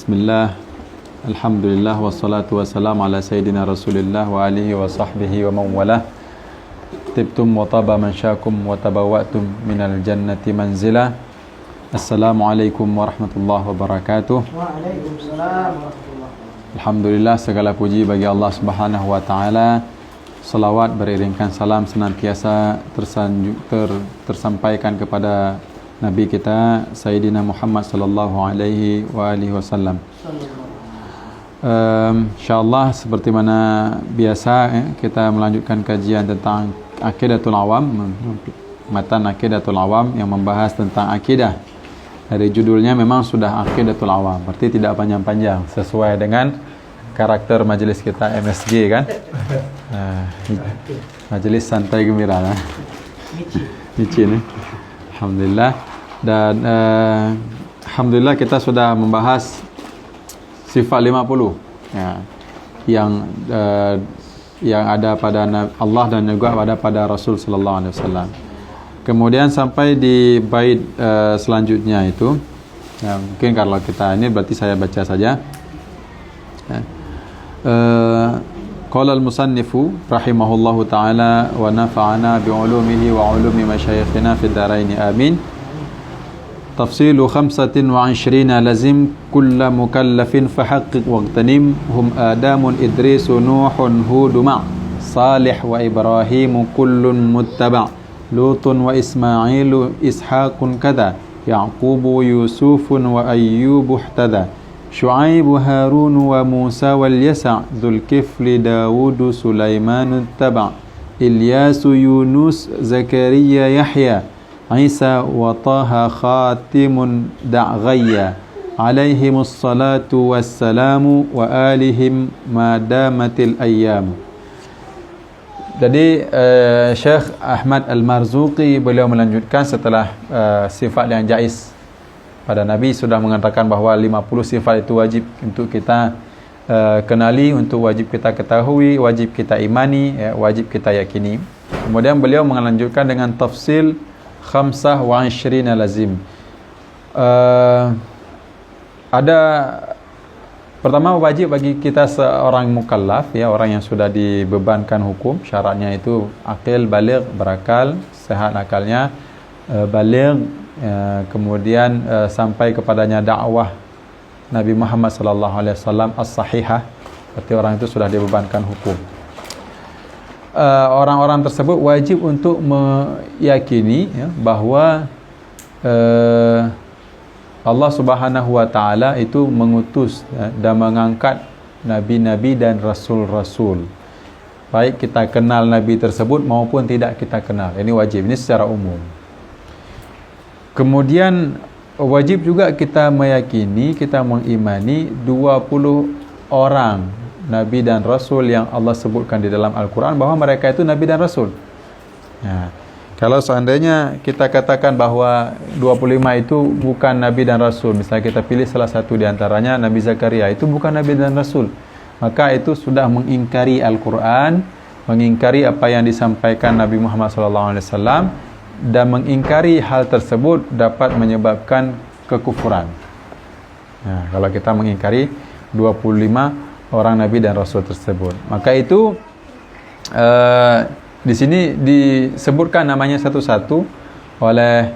Bismillah, Alhamdulillah, wassalatu wassalamu ala Sayyidina Rasulillah wa alihi wa sahbihi wa mawalah. Tibtum wa taba mansyakum wa tabawatum minal jannati manzila. Assalamualaikum warahmatullahi wabarakatuh. Waalaikumsalam warahmatullahi. Alhamdulillah, segala puji bagi Allah Subhanahu wa taala. Salawat beriringkan salam senantiasa tersampaikan kepada Nabi kita Sayyidina Muhammad sallallahu alaihi wa alihi wasallam. InsyaAllah seperti mana biasa kita melanjutkan kajian tentang Aqidatul Awam, matan Aqidatul Awam yang membahas tentang akidah. Dari judulnya memang sudah Aqidatul Awam, berarti tidak panjang-panjang, sesuai dengan karakter majelis kita MSG kan. Majelis santai gembira lah. Licin. Alhamdulillah. Dan Alhamdulillah kita sudah membahas sifat 50 yang ada pada Allah dan juga pada Rasul sallallahu alaihi wasallam. Kemudian sampai di bait selanjutnya itu, mungkin kalau kita ini berarti saya baca saja. Qala al-musannifu rahimahullahu ta'ala wa nafa'ana bi'ulumihi wa 'ulumi masyayikhina fid dharain amin. Tafsilu 25 lazim kulla mukallafin fahaqqiq waqtanim hum adamun idrisu nuhun hudu ma' salih wa ibrahimu kullun muttaba' lutun wa ismailu ishaqun kada yaqubu yusufun wa ayyubu ihtada Syu'aibu Harun wa Musa wal Yasa' Dzul Kifli Dawudu Sulaiman Taba' Ilyasu Yunus Zakaria Yahya Isa wa Taha Khatimun Da'ghayya Alaihimus salatu wassalamu wa alihim madamatil ayyam. Jadi Syekh Ahmad Al-Marzuqi beliau melanjutkan setelah sifat yang jaiz pada Nabi sudah mengatakan bahawa 50 sifat itu wajib untuk kita kenali, untuk wajib kita ketahui, wajib kita imani, wajib kita yakini. Kemudian beliau melanjutkan dengan tafsil 25 lazim. Ada pertama wajib bagi kita seorang mukallaf, orang yang sudah dibebankan hukum. Syaratnya itu akil, baligh, berakal, sehat akalnya, baligh, kemudian sampai kepadanya dakwah Nabi Muhammad sallallahu alaihi wasallam as-sahihah, berarti orang itu sudah dibebankan hukum. Orang-orang tersebut wajib untuk meyakini bahawa Allah Subhanahu wa taala itu mengutus dan mengangkat nabi-nabi dan rasul-rasul, baik kita kenal nabi tersebut maupun tidak kita kenal. Ini wajib, ini secara umum. Kemudian wajib juga kita meyakini, kita mengimani 20 orang Nabi dan Rasul yang Allah sebutkan di dalam Al-Quran bahawa mereka itu Nabi dan Rasul. Kalau seandainya kita katakan bahawa 25 itu bukan Nabi dan Rasul, misalnya kita pilih salah satu di antaranya Nabi Zakaria, itu bukan Nabi dan Rasul, maka itu sudah mengingkari Al-Quran, mengingkari apa yang disampaikan Nabi Muhammad SAW, dan mengingkari hal tersebut dapat menyebabkan kekufuran. Kalau kita mengingkari 25 orang Nabi dan Rasul tersebut, maka itu di sini disebutkan namanya satu-satu oleh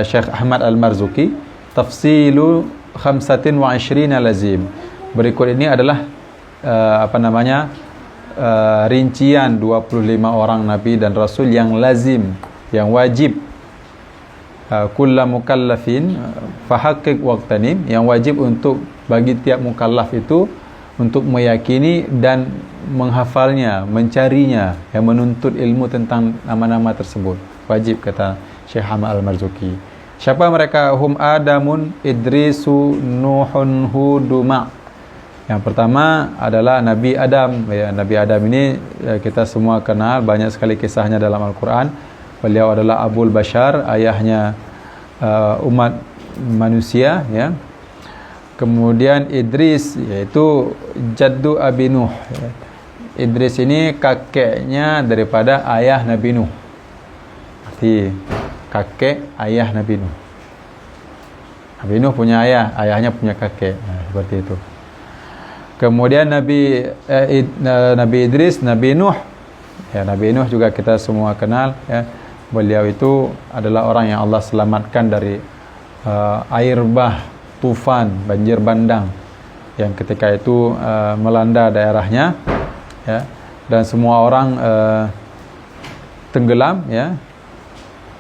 Syekh Ahmad Al-Marzuqi. Tafsilu 25 lazim. Berikut ini adalah rincian 25 orang Nabi dan Rasul yang lazim, yang wajib. Kulla mukallafin fahaqqiq waqtanim, yang wajib untuk bagi tiap mukallaf itu untuk meyakini dan menghafalnya, mencarinya, yang menuntut ilmu tentang nama-nama tersebut. Wajib, kata Syekh Ahmad Al-Marzuqi. Siapa mereka? Hum Adamun Idrisu Nuhun Huduma. Yang pertama adalah Nabi Adam. Nabi Adam ini kita semua kenal, banyak sekali kisahnya dalam Al-Quran. Beliau adalah Abul Bashar, ayahnya umat manusia, Kemudian Idris, yaitu Jaddu Abi Nuh. Idris ini kakeknya daripada ayah Nabi Nuh. Arti kakek ayah Nabi Nuh. Nabi Nuh punya ayah, ayahnya punya kakek. Seperti itu. Kemudian Nabi Idris, Nabi Nuh. Ya, Nabi Nuh juga kita semua kenal, ya. Beliau itu adalah orang yang Allah selamatkan dari air bah, tufan, banjir bandang yang ketika itu melanda daerahnya, ya. Dan semua orang tenggelam, ya.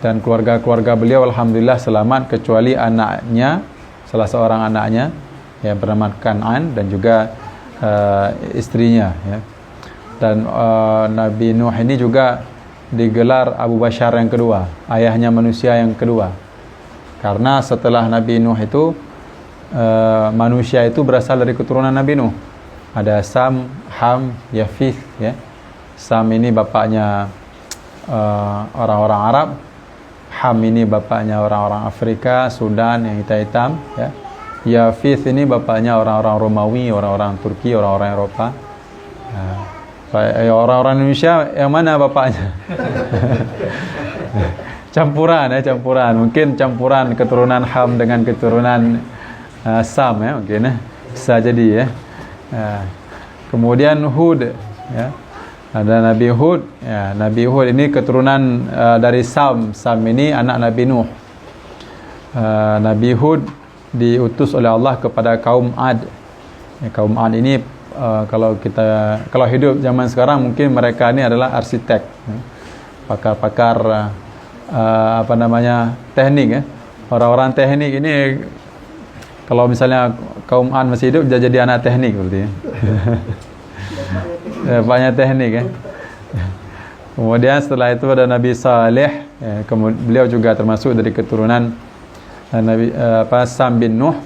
Dan keluarga-keluarga beliau alhamdulillah selamat kecuali anaknya, salah seorang anaknya yang bernama Kan'an dan juga istrinya, ya. Dan Nabi Nuh ini juga digelar Abu Bashar yang kedua, ayahnya manusia yang kedua. Karena setelah Nabi Nuh itu manusia itu berasal dari keturunan Nabi Nuh. Ada Sam, Ham, Yafith, ya. Sam ini bapaknya orang-orang Arab. Ham ini bapaknya orang-orang Afrika, Sudan yang hitam-hitam, ya. Yafith ini bapaknya orang-orang Romawi, orang-orang Turki, orang-orang Eropa. Orang-orang Indonesia yang mana bapaknya? Campuran, ya, campuran. Mungkin campuran keturunan Ham dengan keturunan Sam, ya, mungkin, ya. Bisa jadi, ya. Kemudian Hud, ya. Ada Nabi Hud, ya. Nabi Hud ini keturunan dari Sam. Sam ini anak Nabi Nuh. Nabi Hud diutus oleh Allah kepada kaum Ad. Ya, kaum Ad ini kalau hidup zaman sekarang mungkin mereka ini adalah arsitek, ya. Pakar-pakar teknik, ya. Orang-orang teknik ini kalau misalnya kaum Ad masih hidup jadi anak teknik berarti, ya. Banyak teknik, ya. Kemudian setelah itu ada Nabi Saleh, ya. Beliau juga termasuk dari keturunan Nabi Sam bin Nuh.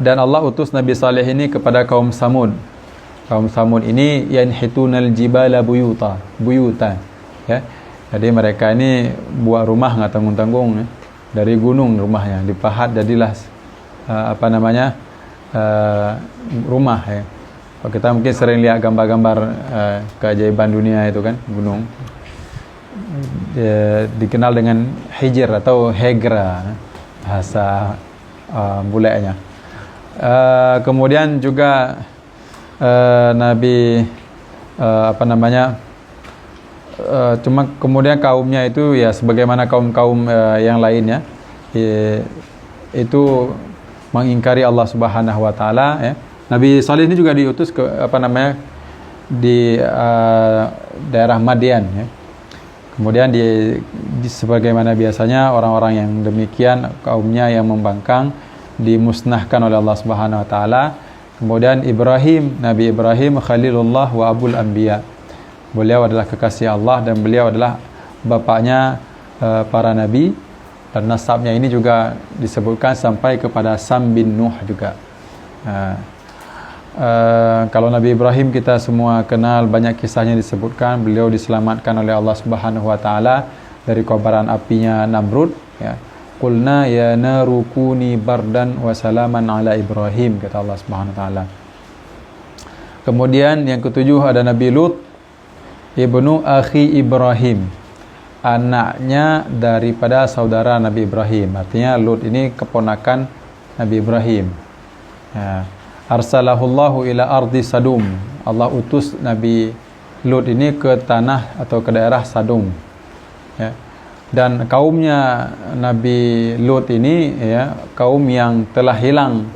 Dan Allah utus Nabi Saleh ini kepada kaum Samud. Kaum Samud ini yanhitunal jibala buyutan, ya. Jadi mereka ini buat rumah nggak tanggung-tanggung, ya. Dari gunung rumahnya dipahat jadilah rumah, ya. Kalau kita mungkin sering lihat gambar-gambar keajaiban dunia itu kan, gunung. Dikenal dengan hijr atau hegra, bahasa bulenya. Kemudian juga Nabi cuma kemudian kaumnya itu ya sebagaimana kaum-kaum yang lainnya, itu mengingkari Allah Subhanahu wa taala, ya. Nabi Saleh ini juga diutus ke di daerah Madian, ya. Kemudian sebagaimana biasanya orang-orang yang demikian kaumnya yang membangkang dimusnahkan oleh Allah Subhanahu wa taala. Kemudian Ibrahim, Nabi Ibrahim Khalilullah wa Abul Anbiya. Beliau adalah kekasih Allah dan beliau adalah bapaknya para nabi, dan nasabnya ini juga disebutkan sampai kepada Sam bin Nuh juga. Kalau Nabi Ibrahim kita semua kenal, banyak kisahnya disebutkan. Beliau diselamatkan oleh Allah Subhanahu wa taala dari kobaran apinya Namrud, ya. Qulna ya naru kuni bardan wa salaman ala Ibrahim, kata Allah Subhanahu wa taala. Kemudian yang ketujuh ada Nabi Lut ibnu akhi Ibrahim, anaknya daripada saudara Nabi Ibrahim. Artinya Lut ini keponakan Nabi Ibrahim, ya. Arsalahullahu ila ardi Sadum. Allah utus Nabi Lut ini ke tanah atau ke daerah Sadum, ya. Dan kaumnya Nabi Lut ini, ya, kaum yang telah hilang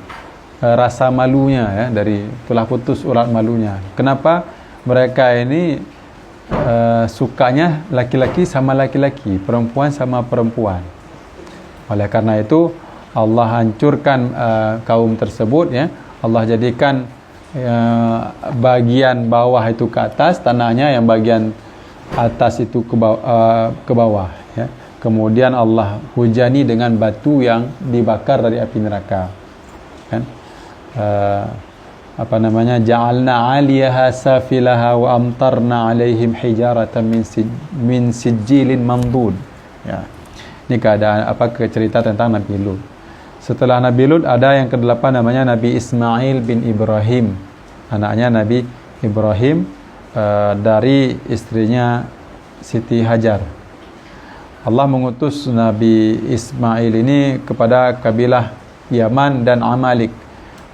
rasa malunya, ya, telah putus urat malunya. Kenapa? Mereka ini sukanya laki-laki sama laki-laki, perempuan sama perempuan. Oleh karena itu Allah hancurkan kaum tersebut, ya. Allah jadikan bagian bawah itu ke atas tanahnya, yang bagian atas itu ke bawah, ya. Kemudian Allah hujani dengan batu yang dibakar dari api neraka, kan? Ja'alna 'aliyaha safilaha wa amtarna 'alaihim hijaratan min sijilin mamdud, ya. Ini keadaan cerita tentang Nabi Lut. Setelah Nabi Lut ada yang ke-8 namanya Nabi Ismail bin Ibrahim, anaknya Nabi Ibrahim dari istrinya Siti Hajar. Allah mengutus Nabi Ismail ini kepada kabilah Yaman dan Amalik.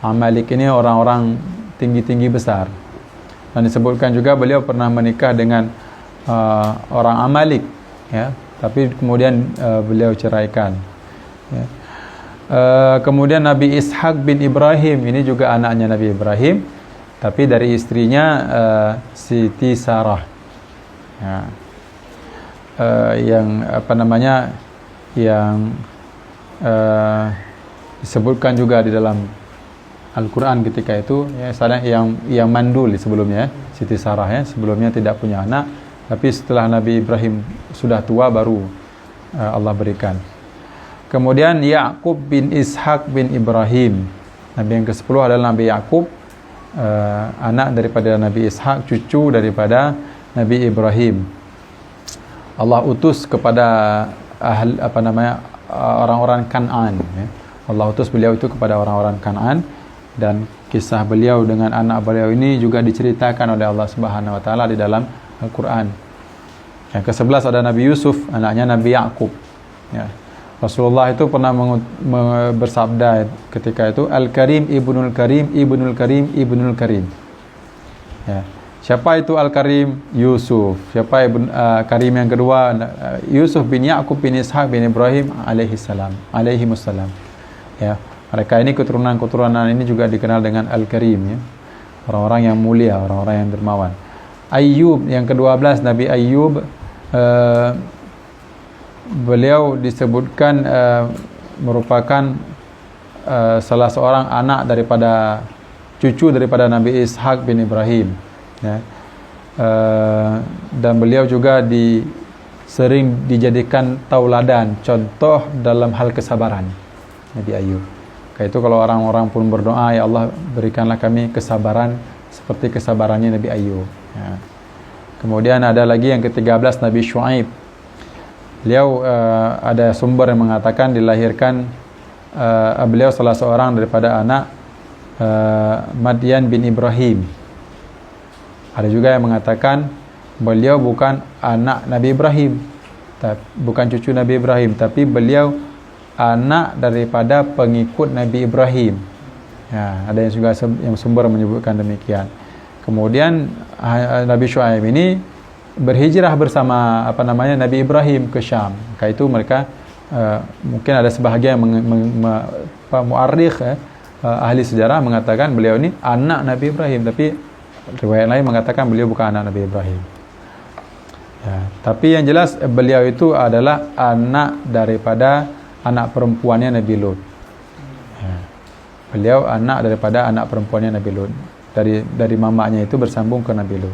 Amalik ini orang-orang tinggi-tinggi besar. Dan disebutkan juga beliau pernah menikah dengan orang Amalik, ya. Tapi kemudian beliau ceraikan. Ya. Kemudian Nabi Ishaq bin Ibrahim ini juga anaknya Nabi Ibrahim, tapi dari istrinya Siti Sarah. Ya. Yang yang disebutkan juga di dalam Al-Quran ketika itu, ya, yang mandul sebelumnya, Siti Sarah, ya, sebelumnya tidak punya anak, tapi setelah Nabi Ibrahim sudah tua baru Allah berikan. Kemudian Ya'qub bin Ishaq bin Ibrahim, Nabi yang ke-10 adalah Nabi Ya'qub, anak daripada Nabi Ishaq, cucu daripada Nabi Ibrahim. Allah utus kepada orang-orang Kan'an, ya. Allah utus beliau itu kepada orang-orang Kan'an, dan kisah beliau dengan anak beliau ini juga diceritakan oleh Allah Subhanahu wa taala di dalam Al-Quran. Yang ke-11 ada Nabi Yusuf, anaknya Nabi Ya'qub, ya. Rasulullah itu pernah bersabda ketika itu, Al-Karim Ibnul Karim Ibnul Karim Ibnul Karim, ya. Siapa itu Al-Karim? Yusuf. Siapa Karim yang kedua? Yusuf bin Ya'qub bin Ishaq bin Ibrahim alaihimussalam. Ya, mereka ini keturunan ini juga dikenal dengan Al-Karim, ya. Orang-orang yang mulia, orang-orang yang dermawan. Ayyub yang ke-12, Nabi Ayyub, beliau disebutkan merupakan salah seorang anak daripada cucu daripada Nabi Ishaq bin Ibrahim, ya. Dan beliau juga sering dijadikan tauladan, contoh dalam hal kesabaran, Nabi Ayyub. Kayak itu kalau orang-orang pun berdoa, ya Allah berikanlah kami kesabaran seperti kesabarannya Nabi Ayyub, ya. Kemudian ada lagi yang ke-13, Nabi Syuaib. Beliau ada sumber yang mengatakan dilahirkan beliau salah seorang daripada anak Madian bin Ibrahim. Ada juga yang mengatakan beliau bukan anak Nabi Ibrahim, bukan cucu Nabi Ibrahim, tapi beliau anak daripada pengikut Nabi Ibrahim. Ya, ada yang juga yang sumber menyebutkan demikian. Kemudian Nabi Syuaib ini berhijrah bersama Nabi Ibrahim ke Syam. Karena itu mereka mungkin ada sebahagian muarrikh, ahli sejarah mengatakan beliau ini anak Nabi Ibrahim, tapi riwayat lain mengatakan beliau bukan anak Nabi Ibrahim. Ya, tapi yang jelas beliau itu adalah anak daripada anak perempuannya Nabi Lut. Ya, beliau anak daripada anak perempuannya Nabi Lut. Dari mamanya itu bersambung ke Nabi Lut.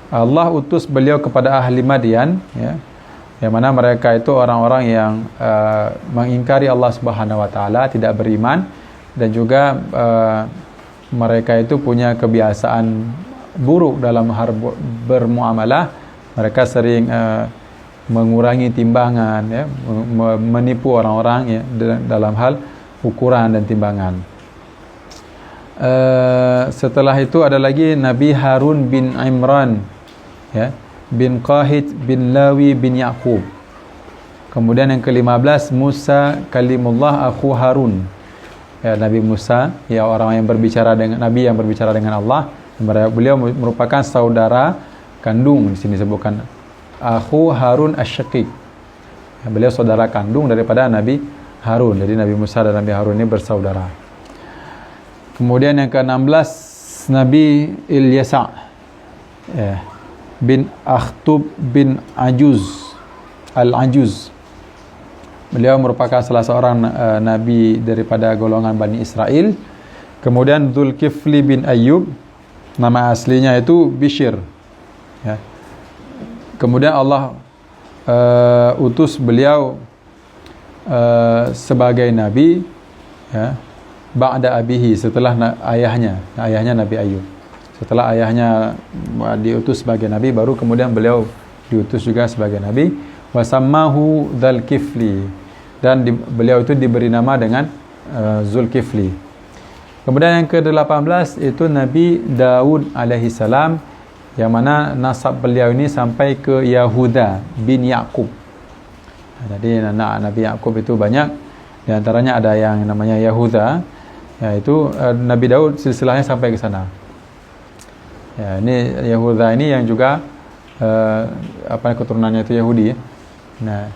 Allah utus beliau kepada ahli Madian, ya, yang mana mereka itu orang-orang yang mengingkari Allah Subhanahu wa taala, tidak beriman, dan juga mereka itu punya kebiasaan buruk dalam bermuamalah. Mereka sering mengurangi timbangan, ya, menipu orang-orang, ya, dalam hal ukuran dan timbangan. Setelah itu ada lagi Nabi Harun bin Imran, ya, bin Qahit bin Lawi bin Ya'qub. Kemudian yang ke-15 Musa kalimullah akhu Harun, ya, Nabi Musa, ya, orang yang berbicara dengan Nabi yang berbicara dengan Allah. Beliau merupakan saudara kandung, di sini disebutkan akhu Harun asy-Syaqiq. Ya, beliau saudara kandung daripada Nabi Harun. Jadi Nabi Musa dan Nabi Harun ini bersaudara. Kemudian yang ke-16 Nabi Ilyasa, ya, bin Akhtub bin Ajuz Al-Ajuz. Beliau merupakan salah seorang nabi daripada golongan Bani Israel. Kemudian Dzulkifli bin Ayyub, nama aslinya itu Bishr, ya. Kemudian Allah utus beliau sebagai nabi, ya, ba'da abihi, setelah ayahnya Nabi Ayyub. Setelah ayahnya diutus sebagai nabi, baru kemudian beliau diutus juga sebagai nabi. Wasammahu Dzulkifli, dan beliau itu diberi nama dengan Zulkifli. Kemudian yang ke-18 itu Nabi Daud alaihi salam, yang mana nasab beliau ini sampai ke Yahuda bin Ya'qub. Jadi anak Nabi Yakub itu banyak. Di antaranya ada yang namanya Yahuda, yaitu Nabi Daud silsilahnya sampai ke sana. Ya, ini Yahuda ini yang juga keturunannya itu Yahudi ya. Nah,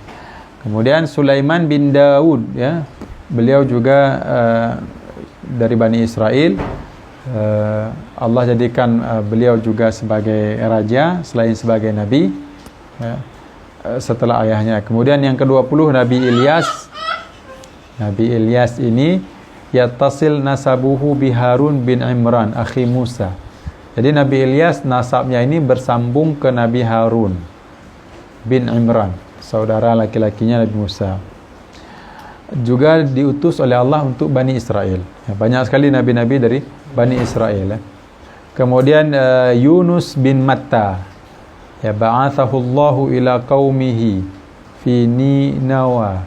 kemudian Sulaiman bin Daud ya. Beliau juga dari Bani Israel. Allah jadikan beliau juga sebagai raja selain sebagai nabi ya, setelah ayahnya. Kemudian yang ke-20 Nabi Ilyas. Nabi Ilyas ini yattasil nasabuhu bi Harun bin Imran akhi Musa. Jadi Nabi Ilyas nasabnya ini bersambung ke Nabi Harun bin Imran, saudara laki-lakinya Nabi Musa. Juga diutus oleh Allah untuk Bani Israel. Ya, banyak sekali nabi-nabi dari Bani Israel. Ya. Kemudian Yunus bin Matta. Ya, ba'athahu Allahu ila qaumihi fi Ninawa.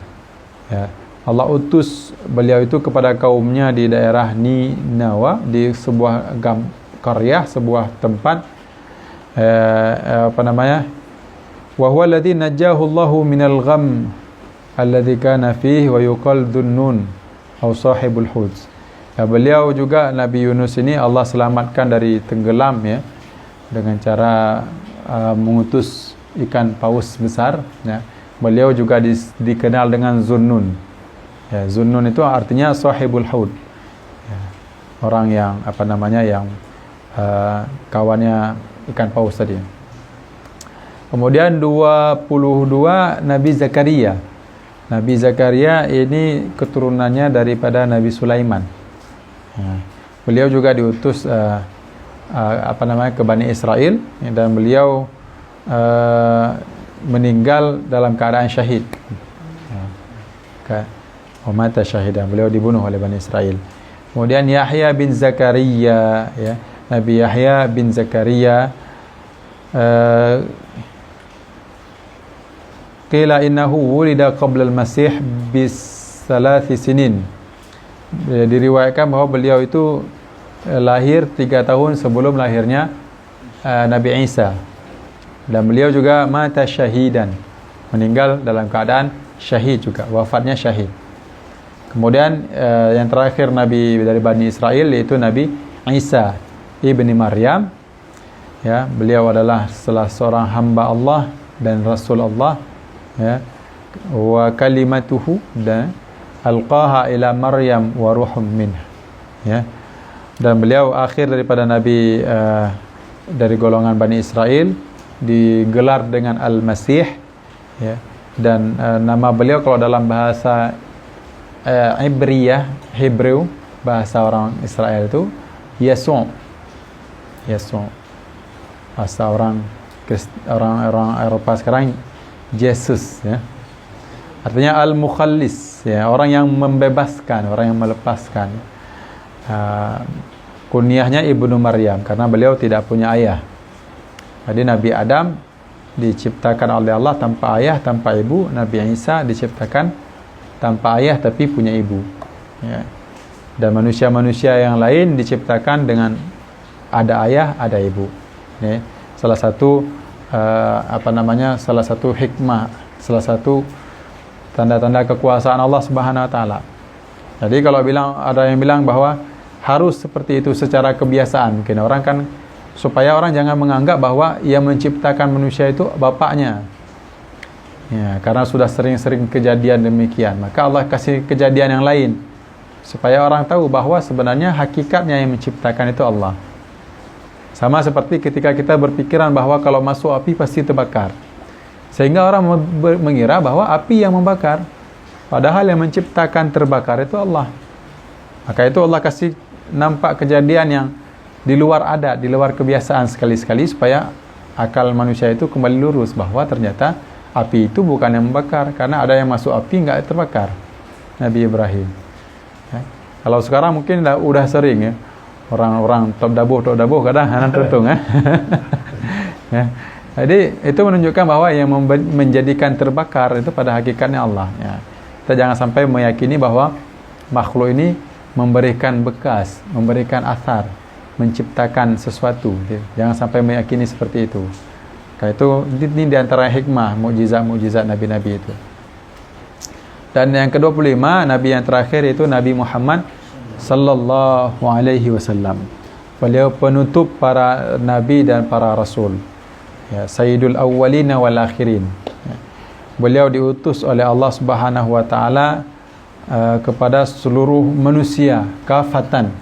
Ya, Allah utus beliau itu kepada kaumnya di daerah Ninawa, di sebuah qaryah, sebuah tempat wa huwa alladhi najjahu Allahu minal gham alladhi kana fihi wa yuqal dhunnun atau sahibul hud. Ya, beliau juga Nabi Yunus ini Allah selamatkan dari tenggelam ya, dengan cara mengutus ikan paus besar ya. Beliau juga dikenal dengan Zunnun. Ya, Zunnun itu artinya sahibul hud. Ya, orang yang yang kawannya ikan paus tadi. Kemudian 22 Nabi Zakaria. Nabi Zakaria ini keturunannya daripada Nabi Sulaiman. Beliau juga diutus ke Bani Israel dan beliau meninggal dalam keadaan syahid. Mata syahidan, beliau dibunuh oleh Bani Israel. Kemudian Yahya bin Zakaria ya. Nabi Yahya bin Zakaria qila innahu wulida qabla al-masih bis 3 sinin. Diriwayatkan bahwa beliau itu lahir 3 tahun sebelum lahirnya Nabi Isa. Dan beliau juga mata syahidan, meninggal dalam keadaan syahid juga, wafatnya syahid. Kemudian yang terakhir Nabi dari Bani Israel yaitu Nabi Isa ibni Maryam. Ya, beliau adalah salah seorang hamba Allah dan Rasul Allah. Ya, wa kalimatuhu dan alqaha ila Maryam wa ruhum minha. Ya, dan beliau akhir daripada nabi dari golongan Bani Israel, digelar dengan Al-Masih ya. Dan nama beliau kalau dalam bahasa Ibriyah, Hebrew, bahasa orang Israel itu Yesu. Bahasa orang Eropa sekarang Jesus ya. Artinya al-mukhallis ya, orang yang membebaskan, orang yang melepaskan. Kunyahnya Ibnu Maryam karena beliau tidak punya ayah. Jadi Nabi Adam diciptakan oleh Allah tanpa ayah, tanpa ibu. Nabi Isa diciptakan tanpa ayah tapi punya ibu ya. Dan manusia-manusia yang lain diciptakan dengan ada ayah, ada ibu ya. Salah satu salah satu hikmah, salah satu tanda-tanda kekuasaan Allah Subhanahu wa taala. Jadi kalau ada yang bilang bahwa harus seperti itu secara kebiasaan, mungkin orang kan, supaya orang jangan menganggap bahwa yang menciptakan manusia itu bapaknya. Ya, karena sudah sering-sering kejadian demikian, maka Allah kasih kejadian yang lain supaya orang tahu bahwa sebenarnya hakikatnya yang menciptakan itu Allah. Sama seperti ketika kita berpikiran bahwa kalau masuk api pasti terbakar. Sehingga orang mengira bahwa api yang membakar. Padahal yang menciptakan terbakar itu Allah. Maka itu Allah kasih nampak kejadian yang di luar adat, di luar kebiasaan sekali-sekali supaya akal manusia itu kembali lurus bahwa ternyata api itu bukan yang membakar. Karena ada yang masuk api enggak terbakar. Nabi Ibrahim. Ya. Kalau sekarang mungkin udah sering ya. Orang-orang top dabuh kadang tertung ya. Ya. Jadi itu menunjukkan bahwa yang menjadikan terbakar itu pada hakikatnya Allah ya. Kita jangan sampai meyakini bahwa makhluk ini memberikan bekas, memberikan athar, menciptakan sesuatu. Jangan sampai meyakini seperti itu. Karena itu ini di antara hikmah mukjizat-mukjizat nabi-nabi itu. Dan yang ke-25 nabi yang terakhir itu Nabi Muhammad sallallahu alaihi wasallam. Beliau penutup para nabi dan para rasul. Ya, Sayyidul awwalina wal akhirin. Ya. Beliau diutus oleh Allah Subhanahu wa taala kepada seluruh manusia kafatan.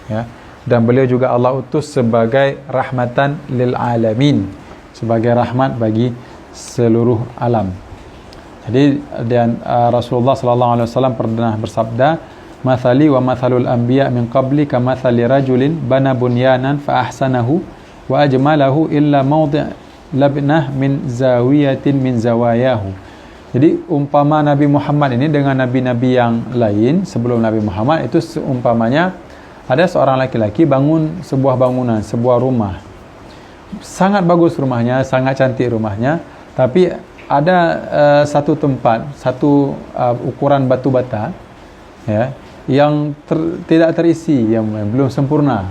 Ya. Dan beliau juga Allah utus sebagai rahmatan lil alamin, sebagai rahmat bagi seluruh alam. Jadi dan Rasulullah sallallahu alaihi wasallam pernah bersabda, "Mathali wa mathalul anbiya min qabli kamathali rajulin bana bunyanan fa ahsanahu wa ajmalahu illa mawdi' labnah min zawiyatin min zawayahu." Jadi umpama Nabi Muhammad ini dengan nabi-nabi yang lain sebelum Nabi Muhammad itu seumpamanya ada seorang laki-laki bangun sebuah bangunan, sebuah rumah. Sangat bagus rumahnya, sangat cantik rumahnya, tapi ada satu tempat, satu ukuran batu bata, ya, yang tidak terisi, yang belum sempurna.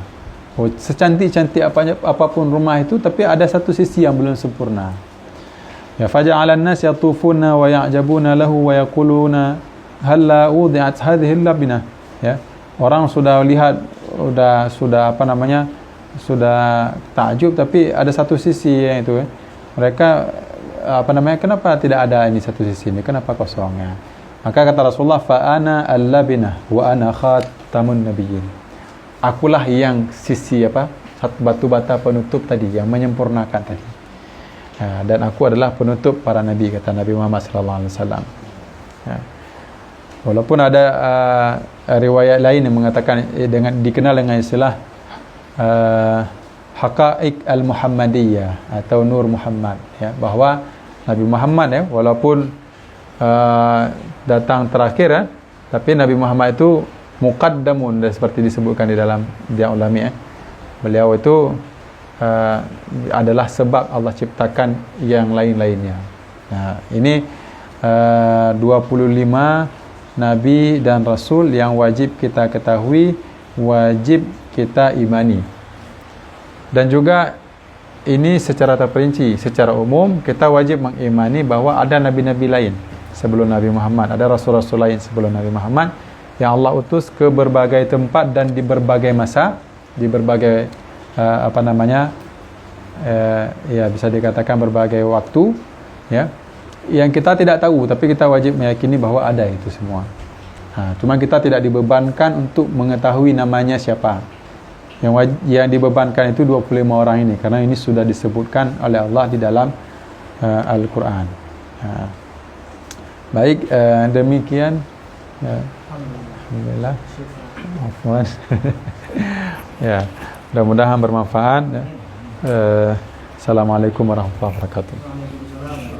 Secantik-cantik apapun rumah itu, tapi ada satu sisi yang belum sempurna. Ya, faja'alan nas yatufuna wa ya'jabuna lahu wa yaquluna halla wudi'at hadhihi al-labnah. Ya. Orang sudah lihat, sudah apa namanya, sudah takjub, tapi ada satu sisi yang itu, mereka apa namanya, kenapa tidak ada ini satu sisi ini, kenapa kosongnya? Maka kata Rasulullah, fa ana al-labinah wa ana khatamun nabiyyin. Akulah yang sisi apa, batu bata penutup tadi, yang menyempurnakan tadi. Dan aku adalah penutup para nabi, kata Nabi Muhammad sallallahu alaihi wasallam. Walaupun ada riwayat lain yang mengatakan dikenal dengan istilah haqaiq al-muhammadiyah atau nur Muhammad, ya, bahwa Nabi Muhammad, ya, walaupun datang terakhir, ya, tapi Nabi Muhammad itu muqaddamun, seperti disebutkan di dalam Dia Ulami, ya. Beliau itu adalah sebab Allah ciptakan yang lain-lainnya. Nah, ini 25 Nabi dan Rasul yang wajib kita ketahui, wajib kita imani. Dan juga ini secara terperinci, secara umum kita wajib mengimani bahwa ada nabi-nabi lain sebelum Nabi Muhammad, ada rasul-rasul lain sebelum Nabi Muhammad yang Allah utus ke berbagai tempat dan di berbagai masa, di berbagai apa namanya, ya bisa dikatakan berbagai waktu, ya, yang kita tidak tahu, tapi kita wajib meyakini bahwa ada itu semua. Cuma kita tidak dibebankan untuk mengetahui namanya siapa. Yang dibebankan itu 25 orang ini, karena ini sudah disebutkan oleh Allah di dalam Al-Quran. Baik, demikian. Alhamdulillah. Afwan. Ya, mudah-mudahan bermanfaat. Assalamualaikum warahmatullahi wabarakatuh.